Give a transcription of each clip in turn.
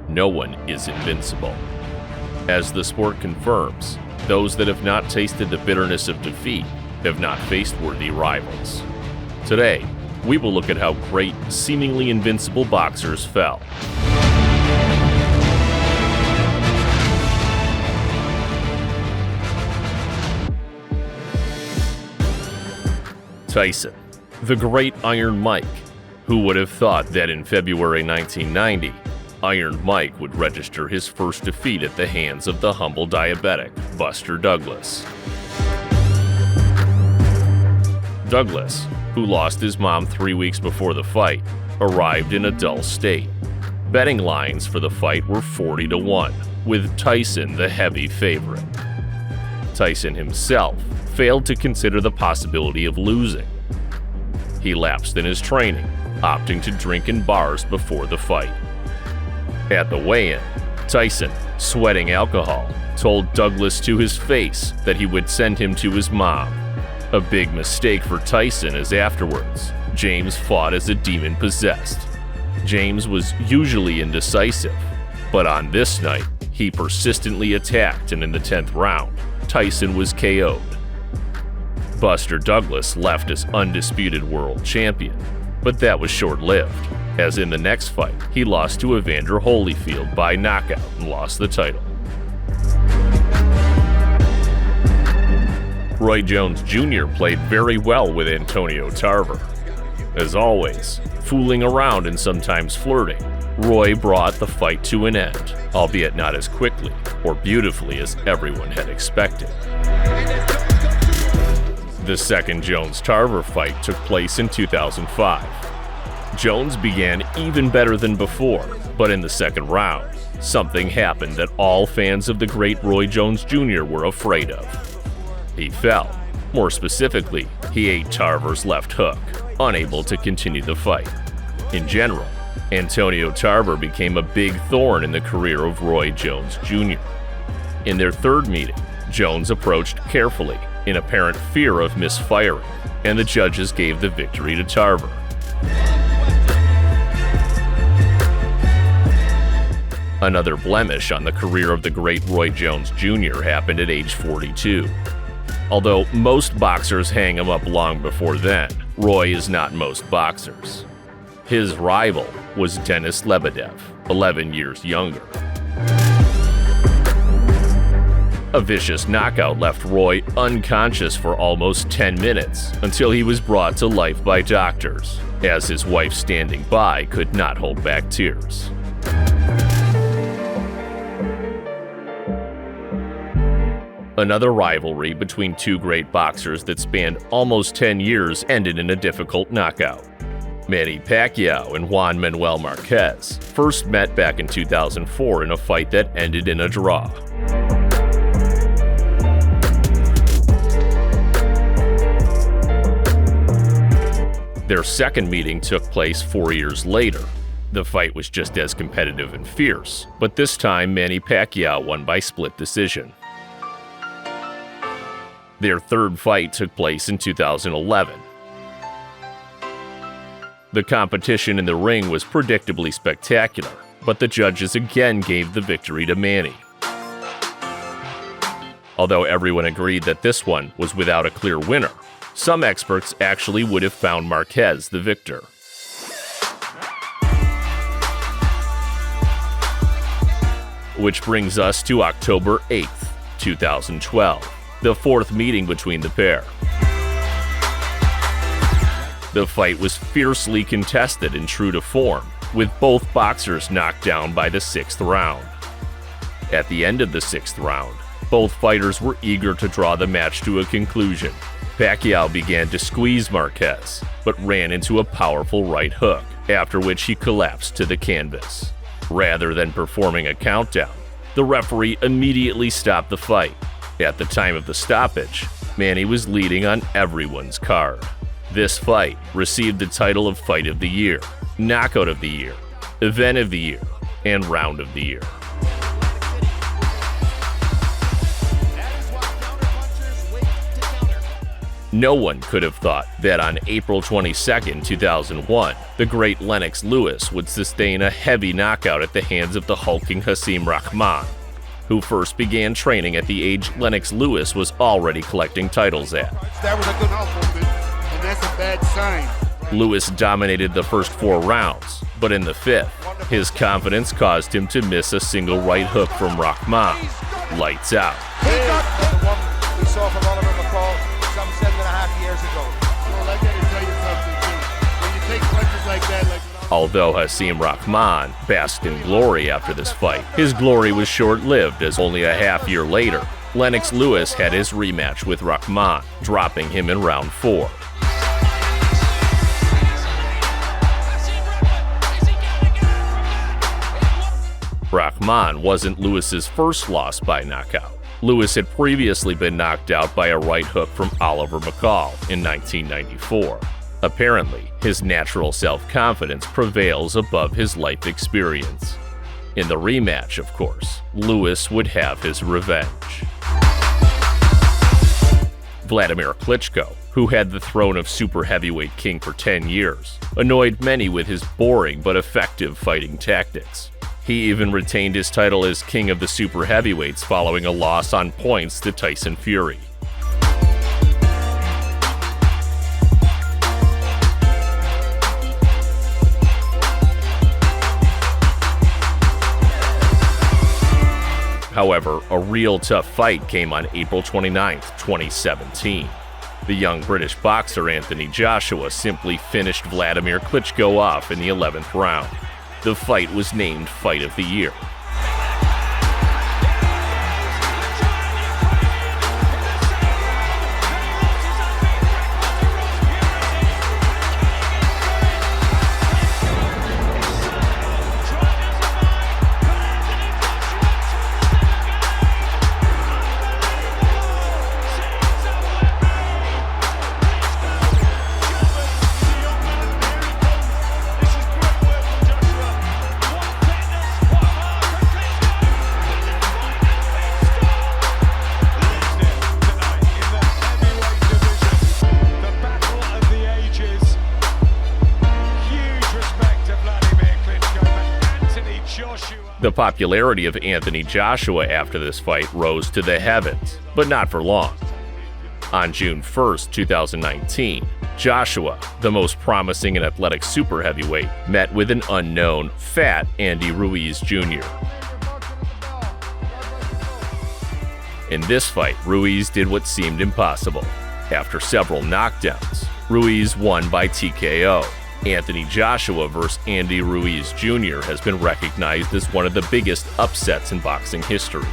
no one is invincible. As the sport confirms, those that have not tasted the bitterness of defeat have not faced worthy rivals. Today, we will look at how great, seemingly invincible boxers fell. Tyson, the great Iron Mike. Who would have thought that in February 1990, Iron Mike would register his first defeat at the hands of the humble diabetic, Buster Douglas. Douglas, who lost his mom 3 weeks before the fight, arrived in a dull state. Betting lines for the fight were 40-1, with Tyson the heavy favorite. Tyson himself failed to consider the possibility of losing. He lapsed in his training, opting to drink in bars before the fight. At the weigh-in, Tyson, sweating alcohol, told Douglas to his face that he would send him to his mom. A big mistake for Tyson, as afterwards, James fought as a demon possessed. James was usually indecisive, but on this night, he persistently attacked, and in the 10th round, Tyson was KO'd. Buster Douglas left as undisputed world champion, but that was short-lived, as in the next fight, he lost to Evander Holyfield by knockout and lost the title. Roy Jones Jr. played very well with Antonio Tarver. As always, fooling around and sometimes flirting, Roy brought the fight to an end, albeit not as quickly or beautifully as everyone had expected. The second Jones-Tarver fight took place in 2005. Jones began even better than before, but in the second round, something happened that all fans of the great Roy Jones Jr. were afraid of. He fell. More specifically, he ate Tarver's left hook, unable to continue the fight. In general, Antonio Tarver became a big thorn in the career of Roy Jones Jr. In their third meeting, Jones approached carefully, in apparent fear of misfiring, and the judges gave the victory to Tarver. Another blemish on the career of the great Roy Jones Jr. happened at age 42. Although most boxers hang him up long before then, Roy is not most boxers. His rival was Denis Lebedev, 11 years younger. A vicious knockout left Roy unconscious for almost 10 minutes until he was brought to life by doctors, as his wife standing by could not hold back tears. Another rivalry between two great boxers that spanned almost 10 years ended in a difficult knockout. Manny Pacquiao and Juan Manuel Marquez first met back in 2004 in a fight that ended in a draw. Their second meeting took place 4 years later. The fight was just as competitive and fierce, but this time Manny Pacquiao won by split decision. Their third fight took place in 2011. The competition in the ring was predictably spectacular, but the judges again gave the victory to Manny. Although everyone agreed that this one was without a clear winner, some experts actually would have found Marquez the victor. Which brings us to October 8th, 2012. The fourth meeting between the pair. The fight was fiercely contested and true to form, with both boxers knocked down by the 6th round. At the end of the 6th round, both fighters were eager to draw the match to a conclusion. Pacquiao began to squeeze Marquez, but ran into a powerful right hook, after which he collapsed to the canvas. Rather than performing a countdown, the referee immediately stopped the fight. At the time of the stoppage, Manny was leading on everyone's card. This fight received the title of Fight of the Year, Knockout of the Year, Event of the Year, and Round of the Year. No one could have thought that on April 22, 2001, the great Lennox Lewis would sustain a heavy knockout at the hands of the hulking Hasim Rahman, who first began training at the age Lennox Lewis was already collecting titles at. That was a good outfit, and that's a bad sign. Lewis dominated the first 4 rounds, but in the 5th, his confidence caused him to miss a single right hook from Rahman. Lights out. He got the one we saw from Oliver McCall some 7.5 years ago. Well, I gotta tell you something, too. When you take punches like that, Although Hasim Rahman basked in glory after this fight, his glory was short-lived, as only a half year later, Lennox Lewis had his rematch with Rahman, dropping him in round 4. Rahman wasn't Lewis's first loss by knockout. Lewis had previously been knocked out by a right hook from Oliver McCall in 1994. Apparently, his natural self-confidence prevails above his life experience. In the rematch, of course, Lewis would have his revenge. Vladimir Klitschko, who had the throne of super heavyweight king for 10 years, annoyed many with his boring but effective fighting tactics. He even retained his title as king of the super heavyweights following a loss on points to Tyson Fury. However, a real tough fight came on April 29, 2017. The young British boxer Anthony Joshua simply finished Vladimir Klitschko off in the 11th round. The fight was named Fight of the Year. The popularity of Anthony Joshua after this fight rose to the heavens, but not for long. On June 1, 2019, Joshua, the most promising and athletic super heavyweight, met with an unknown, fat Andy Ruiz Jr. In this fight, Ruiz did what seemed impossible. After several knockdowns, Ruiz won by TKO. Anthony Joshua vs. Andy Ruiz Jr. has been recognized as one of the biggest upsets in boxing history.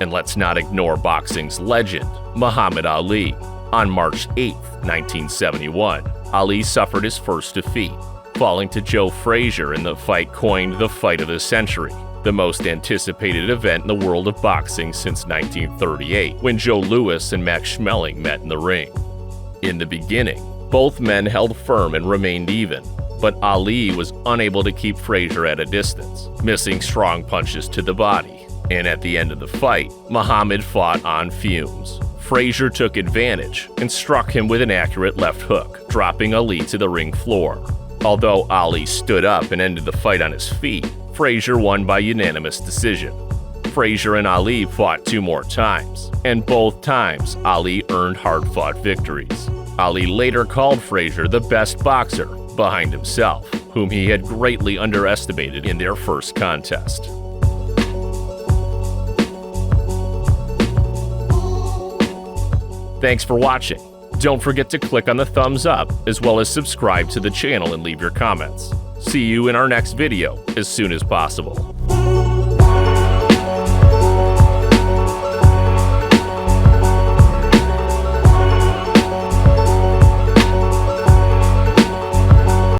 And let's not ignore boxing's legend, Muhammad Ali. On March 8, 1971, Ali suffered his first defeat, falling to Joe Frazier in the fight coined the Fight of the Century, the most anticipated event in the world of boxing since 1938, when Joe Louis and Max Schmeling met in the ring. In the beginning, both men held firm and remained even, but Ali was unable to keep Frazier at a distance, missing strong punches to the body. And at the end of the fight, Muhammad fought on fumes. Frazier took advantage and struck him with an accurate left hook, dropping Ali to the ring floor. Although Ali stood up and ended the fight on his feet, Frazier won by unanimous decision. Frazier and Ali fought 2 more times, and both times Ali earned hard-fought victories. Ali later called Frazier the best boxer, behind himself, whom he had greatly underestimated in their first contest. Thanks for watching. Don't forget to click on the thumbs up, as well as subscribe to the channel and leave your comments. See you in our next video as soon as possible.